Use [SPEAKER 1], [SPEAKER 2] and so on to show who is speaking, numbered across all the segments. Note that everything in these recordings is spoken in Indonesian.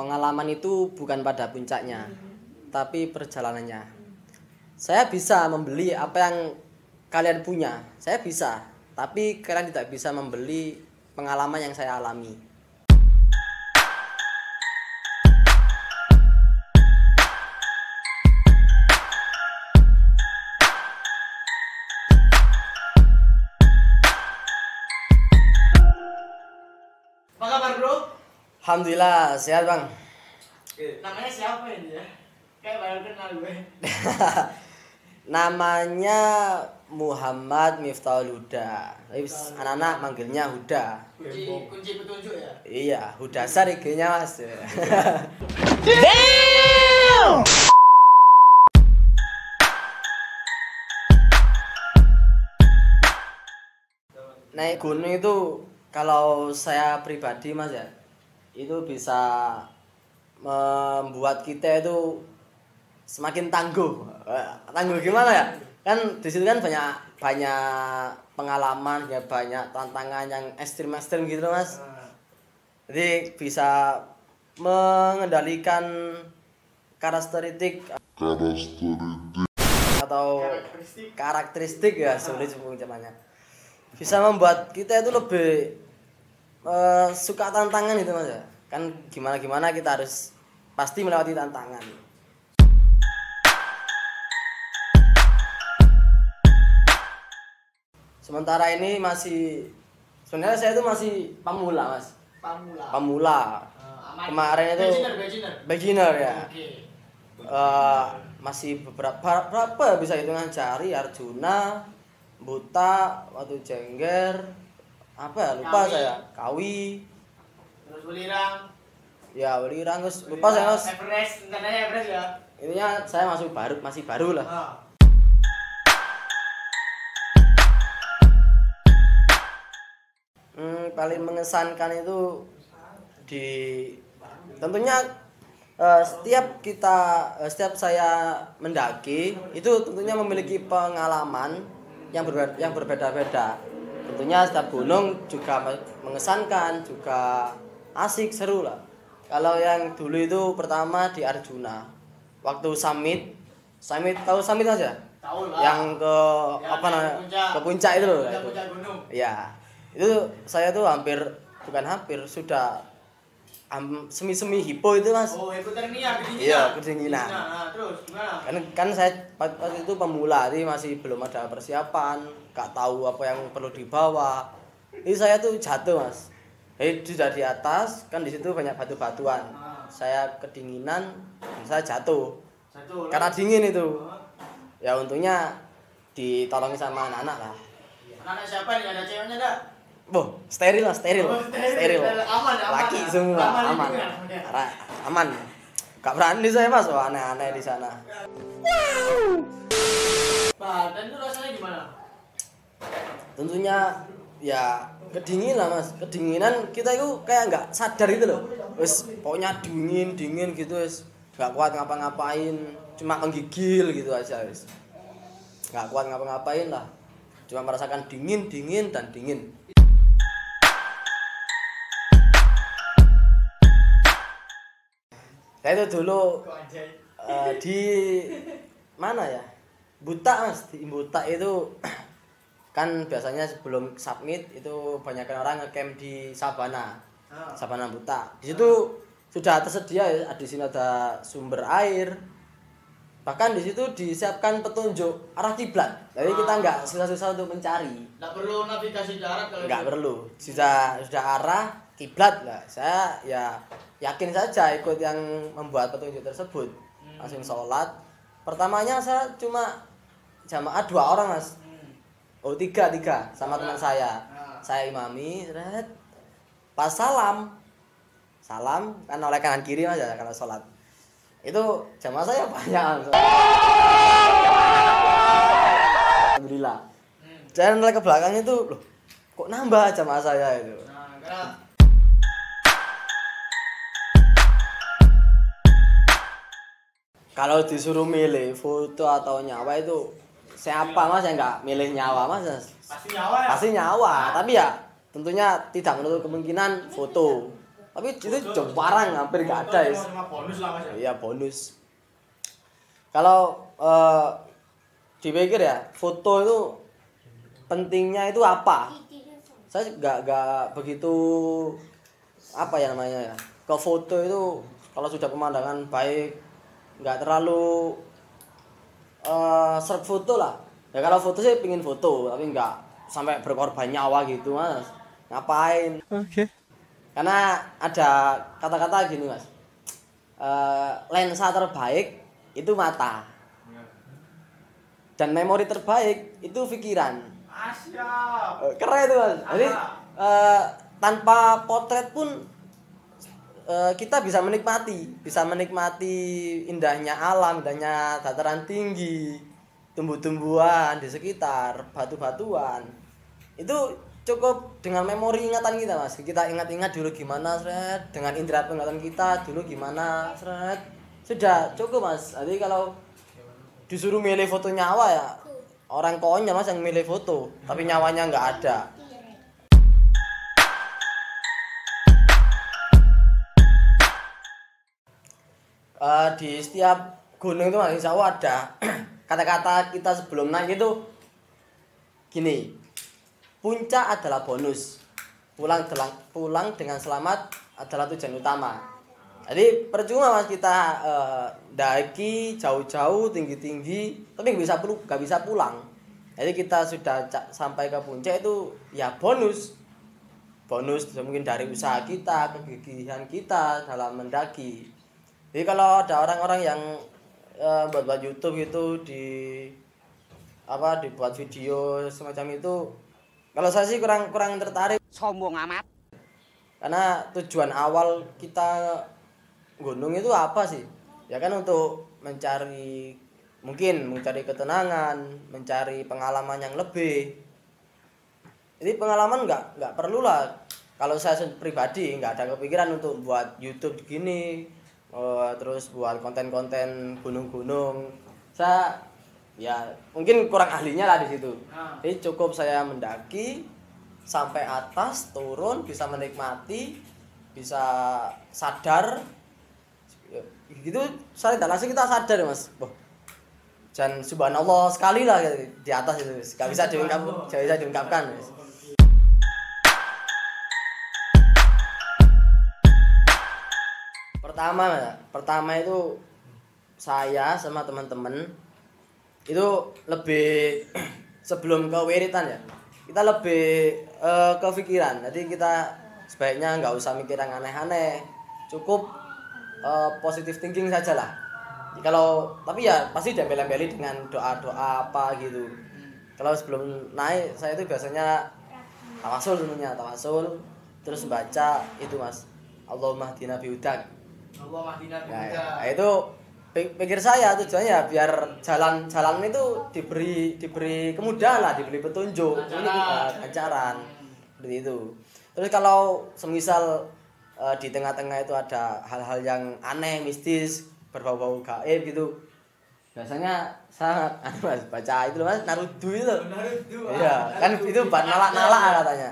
[SPEAKER 1] Pengalaman itu bukan pada puncaknya, tapi perjalanannya. Saya bisa membeli apa yang kalian punya, saya bisa, tapi kalian tidak bisa membeli pengalaman yang saya alami.
[SPEAKER 2] Apa kabar bro?
[SPEAKER 1] Alhamdulillah sehat bang.
[SPEAKER 2] Namanya siapa ini ya? Kayak baru kenal gue.
[SPEAKER 1] Namanya Muhammad Miftahul Huda. Tapi anak-anak manggilnya Huda.
[SPEAKER 2] Kunci petunjuk ya?
[SPEAKER 1] Iya, Hudasar IG-nya mas. Naik gunung itu kalau saya pribadi mas ya, itu bisa membuat kita itu semakin tangguh. Tangguh gimana ya? Kan di situ kan banyak pengalaman, ya banyak tantangan yang ekstrim-ekstrim gitu mas. Jadi bisa mengendalikan karakteristik atau karakteristik ya sulit pengucapannya. Bisa membuat kita itu lebih suka tantangan itu mas ya. Kan gimana kita harus pasti melewati tantangan. Sementara ini sebenarnya saya itu masih pemula mas. Pemula. Kemarin itu beginner ya.
[SPEAKER 2] Oke.
[SPEAKER 1] Masih berapa bisa hitungan jari, Arjuna, Buta, Watu Jengger, apa ya lupa
[SPEAKER 2] Kawi.
[SPEAKER 1] saya, Kawi.
[SPEAKER 2] Terus Welirang.
[SPEAKER 1] Ya, Welirang terus lupa saya mas.
[SPEAKER 2] Everest, rencananya Everest ya?
[SPEAKER 1] Intinya saya masih baru lah. Paling mengesankan itu tentunya setiap saya mendaki itu tentunya memiliki pengalaman yang berbeda-beda. Tentunya setiap gunung juga mengesankan, juga asik, seru lah. Kalau yang dulu itu pertama di Arjuna, waktu summit tahu summit aja?
[SPEAKER 2] Tahu lah.
[SPEAKER 1] Yang ke
[SPEAKER 2] Yang
[SPEAKER 1] apa namanya?
[SPEAKER 2] puncak.
[SPEAKER 1] Ke puncak itu loh.
[SPEAKER 2] Puncak gunung.
[SPEAKER 1] Ya, itu saya tuh sudah semi hipo itu mas.
[SPEAKER 2] Oh, hipotermia, kedinginan.
[SPEAKER 1] Iya, kedinginan.
[SPEAKER 2] Nah, terus gimana?
[SPEAKER 1] Kan saya waktu itu pemula, jadi masih belum ada persiapan, gak tahu apa yang perlu dibawa. Jadi saya tuh jatuh mas. Jadi sudah di atas, kan di situ banyak batu-batuan. Saya kedinginan, dan saya jatuh. Karena dingin itu. Ya untungnya ditolongi sama anak-anak lah.
[SPEAKER 2] Anak siapa nih? Ada ceweknya enggak?
[SPEAKER 1] Boh, steril lah, steril.
[SPEAKER 2] Oh, steril. Aman,
[SPEAKER 1] Laki
[SPEAKER 2] ya?
[SPEAKER 1] semua,
[SPEAKER 2] Aman
[SPEAKER 1] aman.
[SPEAKER 2] itu ya?
[SPEAKER 1] Aman. Gak berani saya mas, wah aneh-aneh di sana.
[SPEAKER 2] Dan itu rasanya gimana?
[SPEAKER 1] Tentunya ya kedinginan mas, kedinginan kita itu kayak nggak sadar itu loh. Wes pokoknya dingin gitu wes, nggak kuat ngapa-ngapain, cuma menggigil gitu aja wes. Nggak kuat ngapa-ngapain lah, cuma merasakan dingin dan dingin. Saya itu dulu di mana ya? Buta mas, di Buta itu kan biasanya sebelum submit itu banyak orang ngecamp di Sabana Buta. Di situ sudah tersedia ya, di sini ada sumber air. Bahkan di situ disiapkan petunjuk arah kiblat. Jadi kita nggak susah-susah untuk mencari.
[SPEAKER 2] Nggak perlu navigasi darat kalau
[SPEAKER 1] Nggak perlu. Sudah arah kiblat lah. Saya ya yakin saja ikut yang membuat petunjuk tersebut. Langsung sholat. Pertamanya saya cuma jamaah 2 orang mas. Oh tiga sama teman saya. Saya imami, pas salam kan oleh kanan kiri aja kalau sholat. Itu jamaah saya banyak. Alhamdulillah. Jangan ke belakang itu loh, kok nambah jamaah saya itu. Kalau disuruh milih foto atau nyawa itu siapa mas yang nggak milih nyawa mas?
[SPEAKER 2] Pasti nyawa ya?
[SPEAKER 1] Pasti nyawa, tapi ya tentunya tidak menutup kemungkinan foto. Tapi itu jarang, hampir nggak ada ya.
[SPEAKER 2] Bonus lah Mas.
[SPEAKER 1] Iya, bonus. Kalau dipikir ya, foto itu pentingnya itu apa? Saya nggak begitu apa ya namanya ya. Ke foto itu kalau sudah pemandangan baik, nggak terlalu serp foto lah. Ya kalau foto sih pingin foto, tapi nggak sampai berkorban nyawa gitu mas. Ngapain?
[SPEAKER 3] Oke.
[SPEAKER 1] Karena ada kata-kata gini mas. Lensa terbaik itu mata. Dan memori terbaik itu pikiran.
[SPEAKER 2] Siap.
[SPEAKER 1] Keren itu mas. Jadi tanpa potret pun kita bisa menikmati indahnya alam, indahnya dataran tinggi, tumbuh-tumbuhan di sekitar, batu-batuan. Itu cukup dengan memori ingatan kita mas. Kita ingat-ingat dulu gimana seret, dengan indera penglihatan kita dulu gimana seret. Sudah cukup mas. Jadi kalau disuruh milih foto nyawa ya orang konyol mas yang milih foto, tapi nyawanya nggak ada. Di setiap gunung itu mas, insya Allah ada kata-kata kita sebelum naik itu gini, puncak adalah bonus, pulang dengan selamat adalah tujuan utama. Jadi percuma mas kita daki jauh-jauh tinggi-tinggi tapi nggak bisa pulang. Jadi kita sudah sampai ke puncak itu ya bonus mungkin dari usaha kita, kegigihan kita dalam mendaki. Jadi kalau ada orang-orang yang buat YouTube itu dibuat video semacam itu, kalau saya sih kurang tertarik.
[SPEAKER 3] Sombong amat.
[SPEAKER 1] Karena tujuan awal kita gunung itu apa sih? Ya kan untuk mencari ketenangan, mencari pengalaman yang lebih. Jadi pengalaman nggak perlu lah. Kalau saya pribadi nggak ada kepikiran untuk buat YouTube gini. Terus buat konten-konten gunung-gunung. Saya ya mungkin kurang ahlinya lah di situ. Jadi cukup saya mendaki sampai atas, turun, bisa menikmati, bisa sadar. Gitu saya tidak langsung kita sadar mas. Dan subhanallah sekali lah di atas itu. Gak bisa diungkapkan. Pertama itu saya sama teman-teman itu lebih sebelum ke wiritan ya, kita lebih ke pikiran. Jadi kita sebaiknya nggak usah mikir yang aneh-aneh, cukup positive thinking saja lah. Tapi ya pasti diambil-ambil dengan doa-doa apa gitu. Kalau sebelum naik saya itu biasanya tawasul terus baca itu mas, Allahumma hdina bihudak. Nah, itu pikir saya tujuannya biar jalan itu diberi kemudahan lah, diberi petunjuk, lancaran seperti itu. Terus kalau semisal di tengah-tengah itu ada hal-hal yang aneh, mistis, berbau-bau gaib gitu, biasanya saya baca itu mas, Naruto itu. Iya, kan itu buat nalak katanya.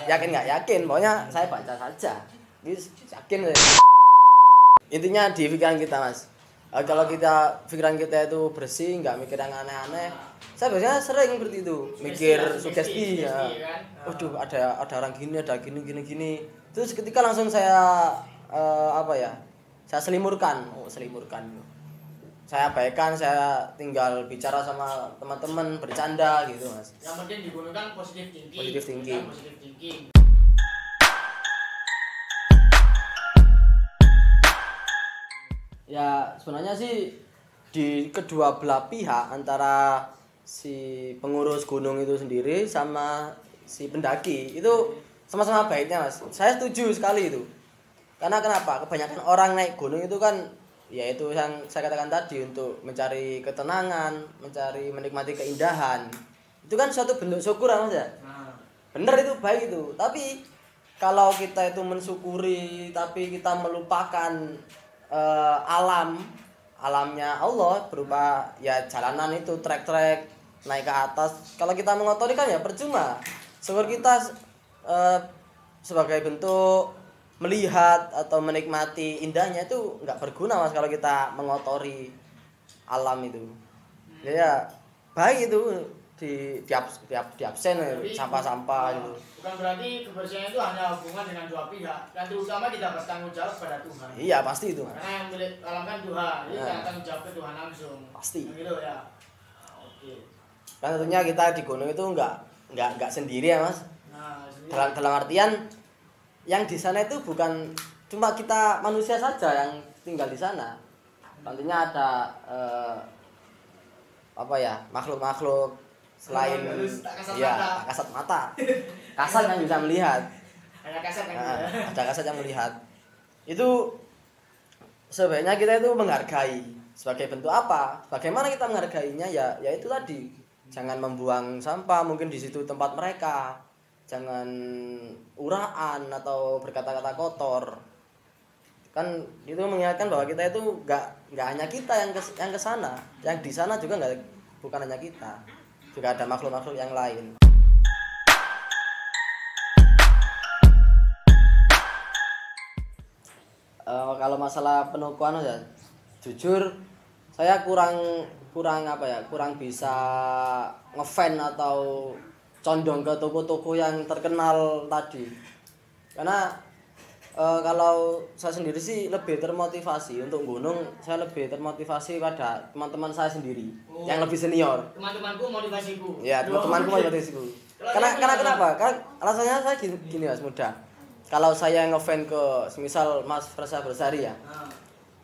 [SPEAKER 1] Yakin nggak yakin, pokoknya saya baca saja. Yakin. Intinya di pikiran kita mas. Kalau pikiran kita itu bersih, nggak mikir yang aneh-aneh. Saya biasanya sering seperti itu, mikir sugesti ya. Waduh, ada orang gini, ada gini. Terus ketika langsung saya saya selimurkan. Saya abaikan, saya tinggal bicara sama teman-teman, bercanda gitu mas.
[SPEAKER 2] Yang penting digunakan positive thinking.
[SPEAKER 1] Ya sebenarnya sih di kedua belah pihak, antara si pengurus gunung itu sendiri sama si pendaki itu sama-sama baiknya mas. Saya setuju sekali itu. Karena kenapa? Kebanyakan orang naik gunung itu kan yaitu yang saya katakan tadi, untuk mencari ketenangan, menikmati keindahan. Itu kan suatu bentuk syukur mas ya. Bener, itu baik itu. Tapi kalau kita itu mensyukuri tapi kita melupakan alamnya Allah berupa ya jalanan itu, trek naik ke atas, kalau kita mengotori kan ya percuma. Syukur kita sebagai bentuk melihat atau menikmati indahnya itu nggak berguna Mas kalau kita mengotori alam itu. Ya baik itu di absen sampah-sampah gitu.
[SPEAKER 2] Bukan berarti kebersihan itu hanya hubungan dengan dua pihak. Dan terutama kita bertanggung jawab pada Tuhan.
[SPEAKER 1] Iya pasti itu.
[SPEAKER 2] Karena yang milik alam kan Tuhan, jadi kita tanggung jawab ke Tuhan langsung.
[SPEAKER 1] Pasti.
[SPEAKER 2] Gitu ya. Oke.
[SPEAKER 1] Kan tentunya kita di gunung itu nggak sendiri ya Mas.
[SPEAKER 2] Nah, sendiri.
[SPEAKER 1] Dalam artian yang di sana itu bukan cuma kita manusia saja yang tinggal di sana. Nantinya ada makhluk-makhluk selain tak kasat mata. Kasat yang bisa melihat.
[SPEAKER 2] Ada kasat kan?
[SPEAKER 1] Ada kasat yang melihat. Itu sebaiknya kita itu menghargai sebagai bentuk apa? Bagaimana kita menghargainya ya itu tadi. Jangan membuang sampah mungkin di situ tempat mereka. Jangan uraan atau berkata-kata kotor. Kan itu mengingatkan bahwa kita itu nggak hanya kita yang ke sana, yang di sana juga bukan hanya kita, juga ada makhluk-makhluk yang lain. Kalau masalah penukuan ya, jujur saya kurang bisa ngefan atau condong ke toko-toko yang terkenal tadi, karena kalau saya sendiri sih lebih termotivasi untuk gunung. Saya lebih termotivasi pada teman-teman saya sendiri yang lebih senior.
[SPEAKER 2] Teman-temanku motivasiku.
[SPEAKER 1] Ya, teman-temanku motivasiku. Karena kenapa? Karena alasannya saya gini Mas Muda. Kalau saya ngefan ke semisal Mas Fresa Bersari ya.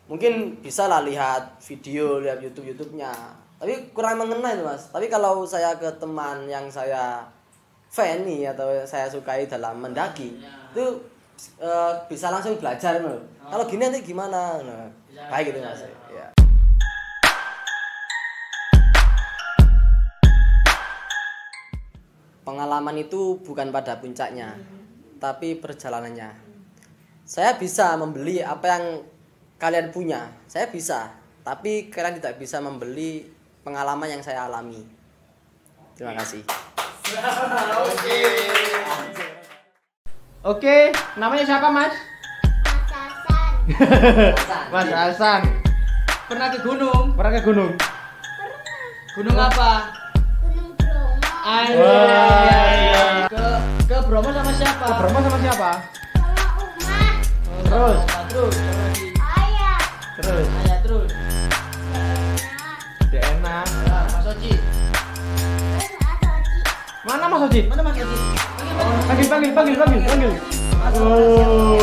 [SPEAKER 1] Mungkin bisa lah lihat video, lihat YouTube-nya. Tapi kurang mengena itu Mas. Tapi kalau saya ke teman yang saya fan nih atau saya sukai dalam mendaki, itu bisa langsung belajar loh. Kalau gini nanti gimana? Nah, kayak gitu Mas. Ya. Pengalaman itu bukan pada puncaknya, tapi perjalanannya. Saya bisa membeli apa yang kalian punya. Saya bisa, tapi kalian tidak bisa membeli pengalaman yang saya alami. Terima kasih.
[SPEAKER 3] Oke, namanya siapa Mas? Mas Hasan.
[SPEAKER 2] Pernah ke gunung?
[SPEAKER 3] Pernah ke gunung?
[SPEAKER 2] Gunung apa?
[SPEAKER 4] Gunung Bromo.
[SPEAKER 2] Iya. Ke Bromo sama siapa?
[SPEAKER 3] Ke Bromo sama siapa?
[SPEAKER 4] Sama Uma.
[SPEAKER 3] Terus?
[SPEAKER 2] Terus lagi.
[SPEAKER 4] Ayah.
[SPEAKER 3] Terus?
[SPEAKER 2] Ayah terus.
[SPEAKER 3] Enak.
[SPEAKER 2] Ya, Mas Oji.
[SPEAKER 4] Terus ada Oji.
[SPEAKER 3] Mana Mas Oji?
[SPEAKER 2] Mana Mas Oji?
[SPEAKER 3] Panggil. Oh.